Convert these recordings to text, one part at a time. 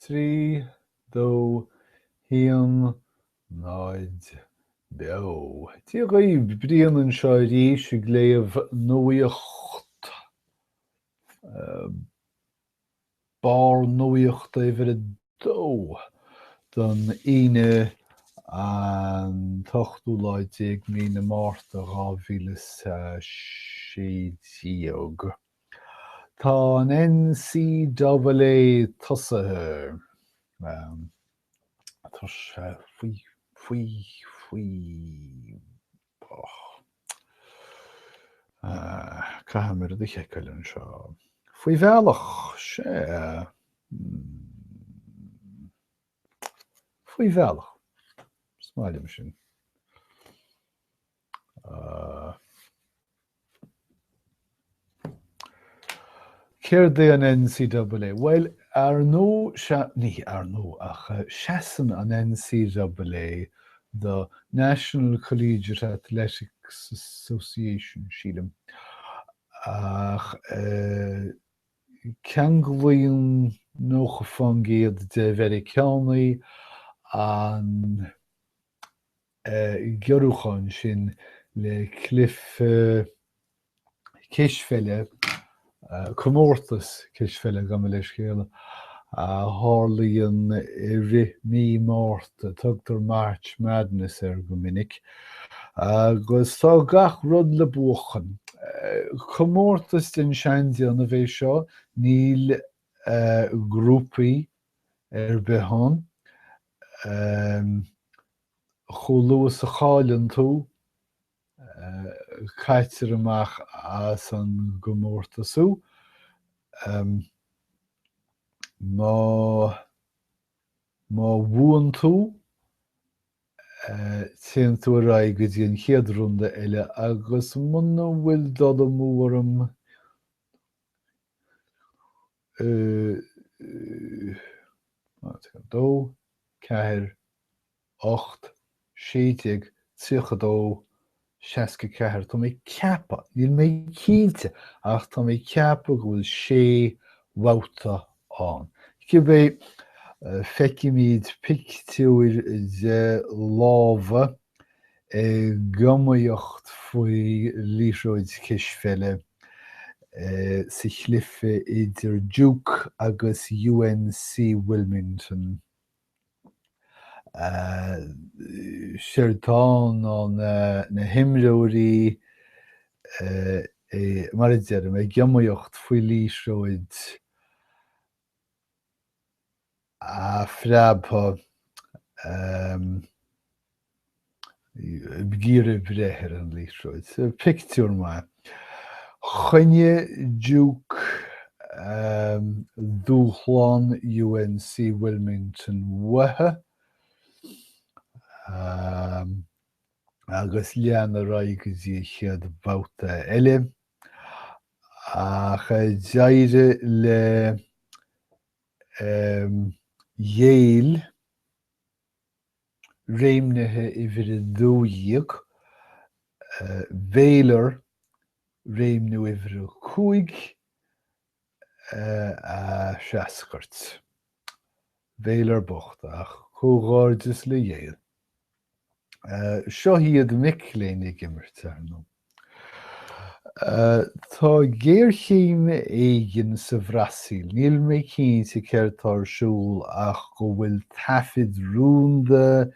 trí, dó, haon, náid, beo. Tí roimh brianan seo ríis i gléamh nuacht, bar nuacht éibre dó don ine an tochtú láidig mína márta rábhílas séideog. Tá an NCAA tosathe tá sé faoi Caithfimid a cheiceáil seo. Faoi bhealach sé faoi bhealach. Smáilim sin. Céir é an NCAA? Well, seasan an NCAA, the National Collegiate Athletics Association, sílim. Ach, ceann go bhfuil nó go fangéad de bheith ceannaí an gearúcháin sin le cliff Cishfelle, Comórtas Cishfelle gama leis céile, hárlaíonn I ri mí márta tugtar March Madness go minic. Agus tá gach rud le buachan. Comórtas den seandian a bheith seo, níl grúpaí behan. Chomh luas a cháileann tú, caiitear amach as an gomórtasú. Má bhuain tú, téann tú a raibh go dtí an chéad runda eile agus muna bhfuil dod amórm dó, ceathair, ocht, séiteag, tríochadó, seasca ceathair. Tá mé ceapa, níl mé cínte, ach tá mé ceapa go bhfuil sé bhabhta an. Cibé feicimid pictiúir de lámha gamaíocht faoi lísróid Cishfelle sa chluife idir Duke agus UNC Wilmington. Seirtáin na himreoirí mar a deireadh gamaíocht faoi lísróid a phreabha bgíre bréithir an lísróid. Pictiúr mai. Chonne Duke dúchláin UNC Wilmington wathe agus lean a raibh go dtí chéad bhabhta eile. Ach deire le Yale réimnithe I bhíre dúdhíoch, Baylor réimniú I bhíre cúig a seascairt. Baylor bocht ach cógáirdas le Yale. Seo iad mic lénig immert arnó. Tá géarchéim éigin sa bhrasaíl. Níl mé cinnte ceir tarsúil ach go bhfuil taifid rúnda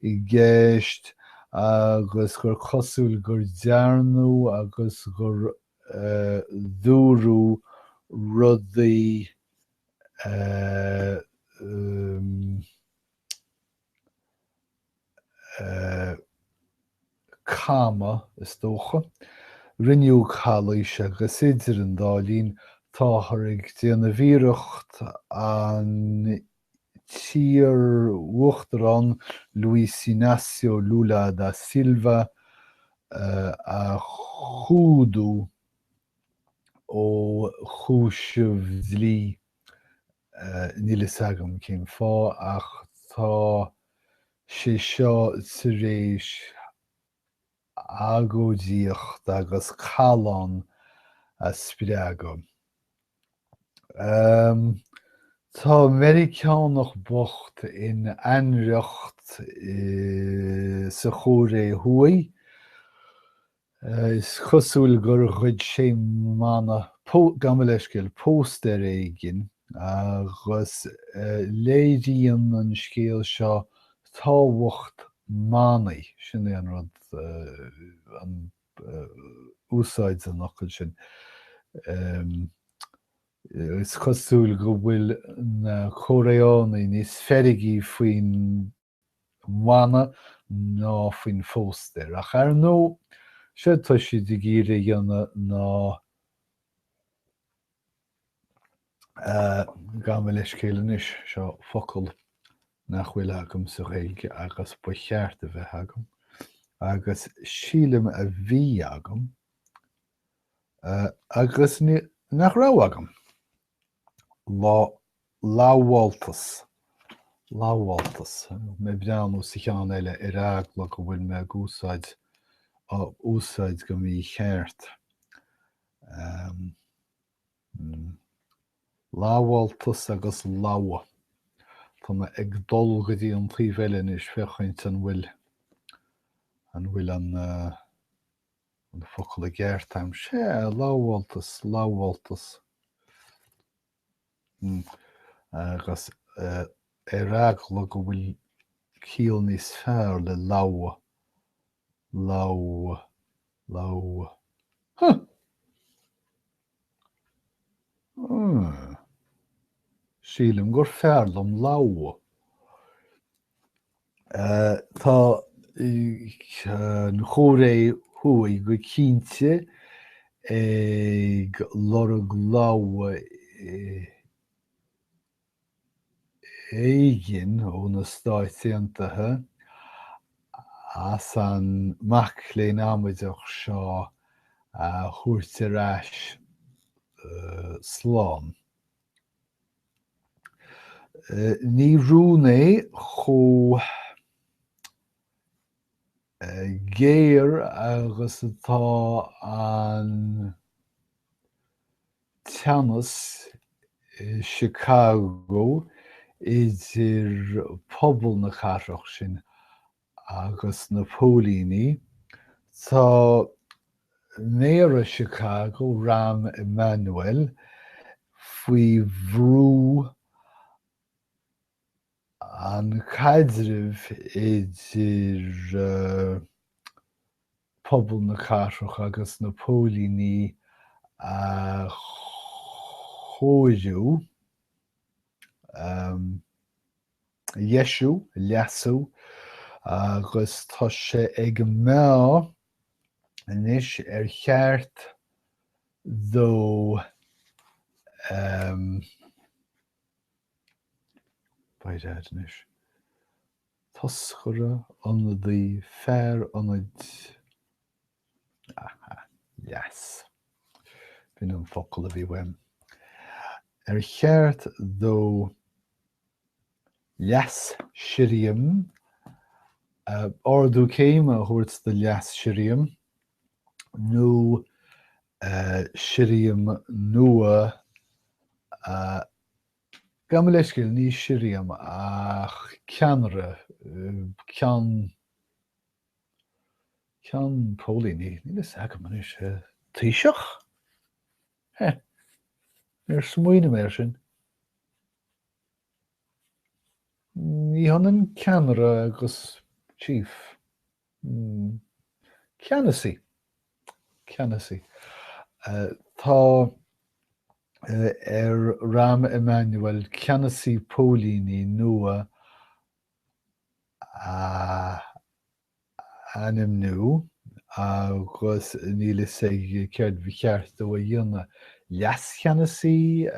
I gceist agus gur cosúil gur dearnú agus gur dúrú rudaí cáma is dócha. Rinneú chailís agus idir an dálín táthraigh déana bhíreacht an tír uachtarán Luis Inácio Lula da Silva a chúdú ó chúisimh dlí níl is agam cén fá ach tá sé seo sa réis agóidíocht agus chailán a spreagam. Tá Americánach bocht in anreacht sa Chóiré Thuaidh. Is chosúil gur chuid sé mana gan leiscil póster éigin agus léiríonn an scéal seo táhacht mánaí sin é an rud an úsáid an nocail sin. Is chosúil go bhfuil na Chóireánaí níos feirigí faoin mana ná faoin fóster. Ach ar nó sé tá si de gíre dhéanana ná gan leiscéalan is seo focail nach bhfuil agam sa réilge agus ba cheart a bheith agam. Agus sílim a bhí agam agus nach rá agam. Lámháltas. Lámháltas. Mé breanú sa cheann eile irág le go bhfuil me úsáid go mí cheart. Lámháltas agus lámha. Tá me ag dul go dtí an príomh-eile is fechaint an bhfuil an focail a ggéirteam sé lámháltas, lámháltas. Agus irág le go bhfuil ciall níos fearr le lámha. Lámha. Sílim gur fearlam lámha. Tá an Chóiré Thuaidh go cinnte ag lorg lámha éigin ó na Stáit Aontaithe as an macléin amideach seo chuairt ar ais sláán. Ní rún é chomh géir agus atá an teannas Chicago idir pobal na Charrach sin agus na Póilíní. Tá mayor of Chicago, Rahm Emanuel, faoi bhrú an caidrimh idir pobal na Charrach agus na Póilíní a chóiriú, leasú, agus tá sé ag meá inis ar cheart dó baidéis toscura ionadaí fearr ionad yes. Bhín an focail a bhí weim. Ar cheart dó leas siriam, ordú céim a thuairt de leas siriam, nó siriam nua gan leiscil ní siriam ach ceanra cean Póilíní ní is agam man is taoiseach? Ar smaoine mar sin. Ní hanan ceanra agus chief. Ceannasaí. Tá ar Rahm Emanuel ceannasaí Póilíní nua animnú agus níl is ag ceart bhí ceart do a dhéanana leas cheannasaí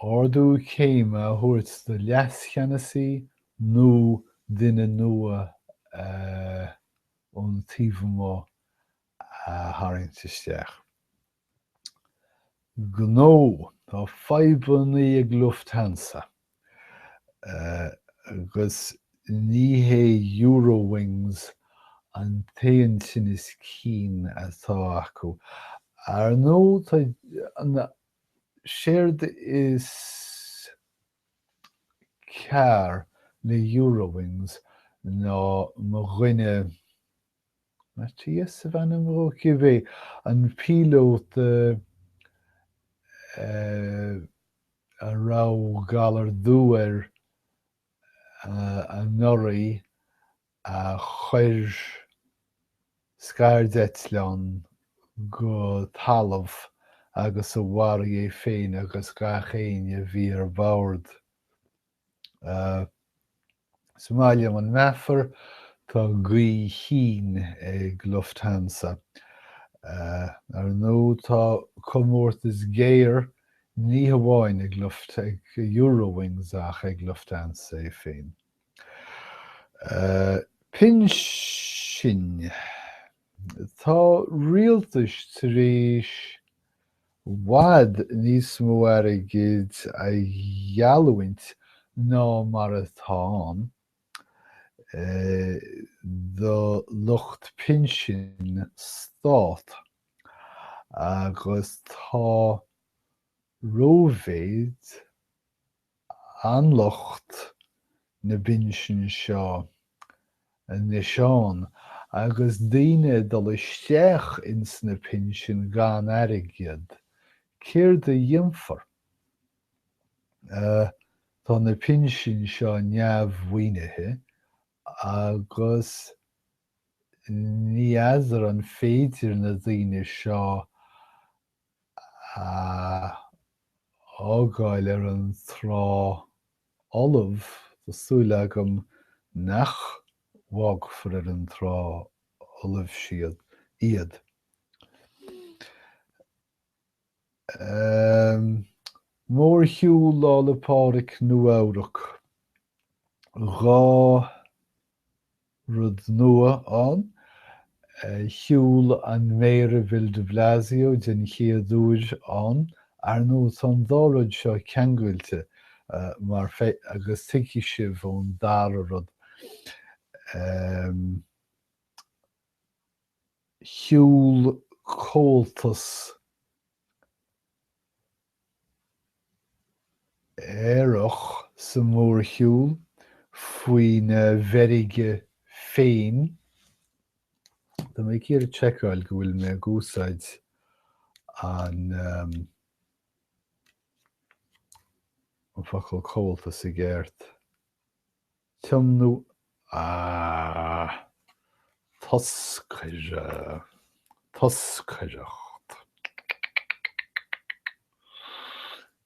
ordú céim a thuairt de leas cheannasaí nó duine nua ón taobh tharraingt isteach. Gnó tá fadhbannaí ag Lufthansa agus ní hé Eurowings an taon sin is cinn atá acu Ar nó séird is cear na Eurowings nó mo dhuine Matthias sa bheanam ró cibé an pilót a rá galar dúir an noraí a chuir scairdeitleán go talamh agus a bharaigh é féin agus gachéine bhí ar bord. Somália an meafar tá gaoi hín ag Lufthansa. Ar nó tá comórtas géir ní hamháin ag Eurowings ach ag Lufthansa é féin. Pinsin tá rialtas tar éis bhad níos mó airgid a dhealúint ná mar atá an. Do lucht Pinsin stát agus tá rómhéid an lucht na Pinsin seo niseán agus daoine dul isteach ins na Pinsin gan airgid céir de dhiomfar. Tá na Pinsin seo neamhmhaoinithe agus ní easar an féidir na daoine seo ágáil ar an trá olamh tásúil agam nach bhágfar ar an trá olamh iad. Mór shiúl lála pádraic Nuacht dhá rud nua an, shiúl an méire Vil de Blasio den chéadúir an, ar nó tá an dá rud seo ceangailte mar agus tuici sibh ón dara rud. Shiúl comhaltas éireach sa mór shiúl faoin bheirige féin. Tá mé cíar checkáil go bhfuil mé gúsáid an focail comhaltas i gceart. Tiomnú toscaireacht.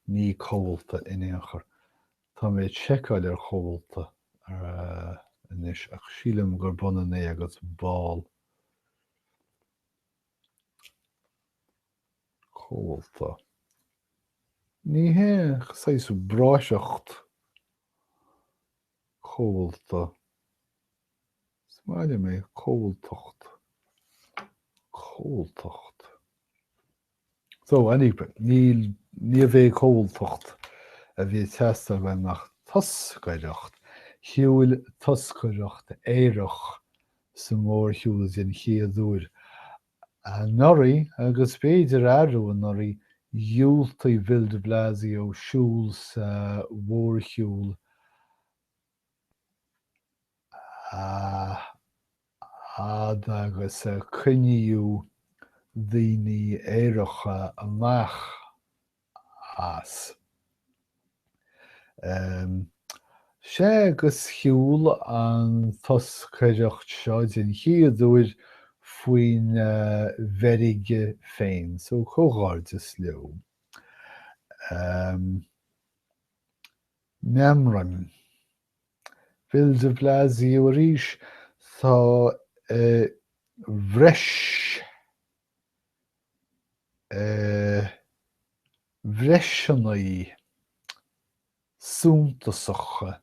Ní comhalta inéachar. Tá mé checkáil ar comhalta inis ach sílim gur buna é agus ball. Comhalta. Ní hé chasú bráiseacht comhalta. Smáile mé comhaltacht. Comhaltacht. So anyway, ní a bheith comhaltacht a bhí teasta bheith nach toscaireacht. Shiúil toscaireacht éireach sa mór shiúil den chéadúir. Noraí agus b'éidir airú an noraí dhiúltaí Vil de Blasio siúl sa mhór shiúl agus cruinniú daoine éireacha amach as. Sé agus shiúl an toscaireacht seo den chéadúir faoin bheirige féin, so chomhghairdeas leo. Meamran. Vil de Blasio arís tá bhreisinaí súntasacha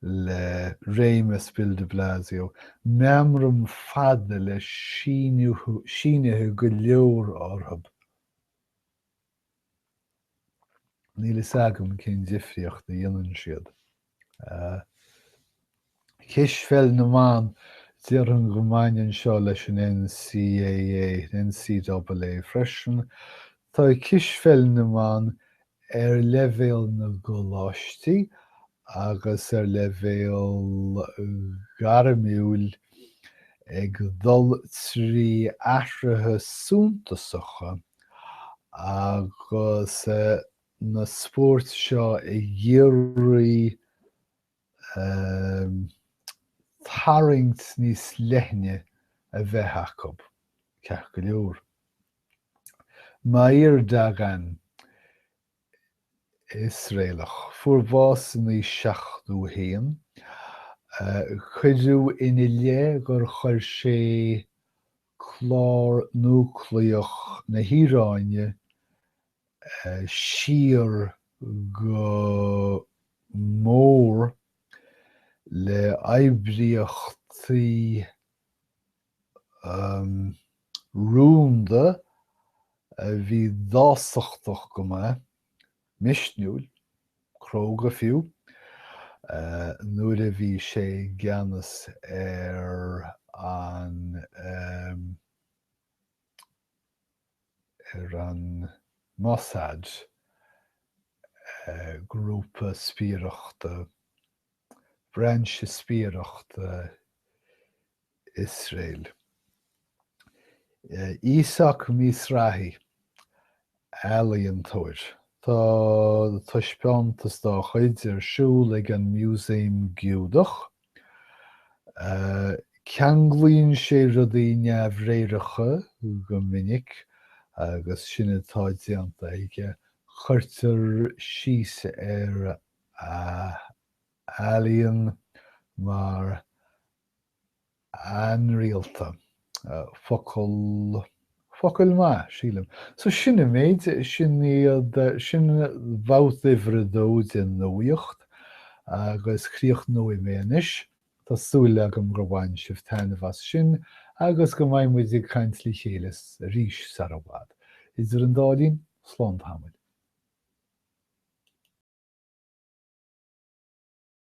le réimeas Vil de Blasio. Meamram fada le sínithe go leor orthab. Níl is agam cén difríocht na dhéanann siad. Cis fel na man Dear an Romáin seo leis an NCAA freisin, Tá cisfeil naán leibhéal na goláistí agus leibhéal gairmiúil ag dul trí athruithe suntasacha agus na spórt seo i dhéirí tarraingt níos leithne a bheith acu ceach go leor. Maír dagan Israelach fuair bás ní 7 chuidiú ina lé gur chuir sé chlár núcleach na híráine siar go mór le oibríochtaí rúnda a bhí dásachtach go maith, misniúil, cróga fiú, nuair a bhí sé geanas an Mossad grúpa spíoireachta, breanse spíoireachta Israel. Ísach Mísrathí, ealaí an Thuaidh. Tá tuispeántas dá chuid ar siúl ag an Músaim Giúdach. Ceanglíonn sé rudaí neamhréireacha go minic agus sinna tá déanta ige chuirtear síos ar ealaíon mar anrialta. Focail maith sílim. So sinna méid sin bhabhta bhreadóid in nuacht agus chríocht nua méanais, Tásúil agam gur bhain sibh tainmhas sin agus go mbeidh muid ag caint lí chéiles arís sar a bhad. Idir an dálín, slán tamid.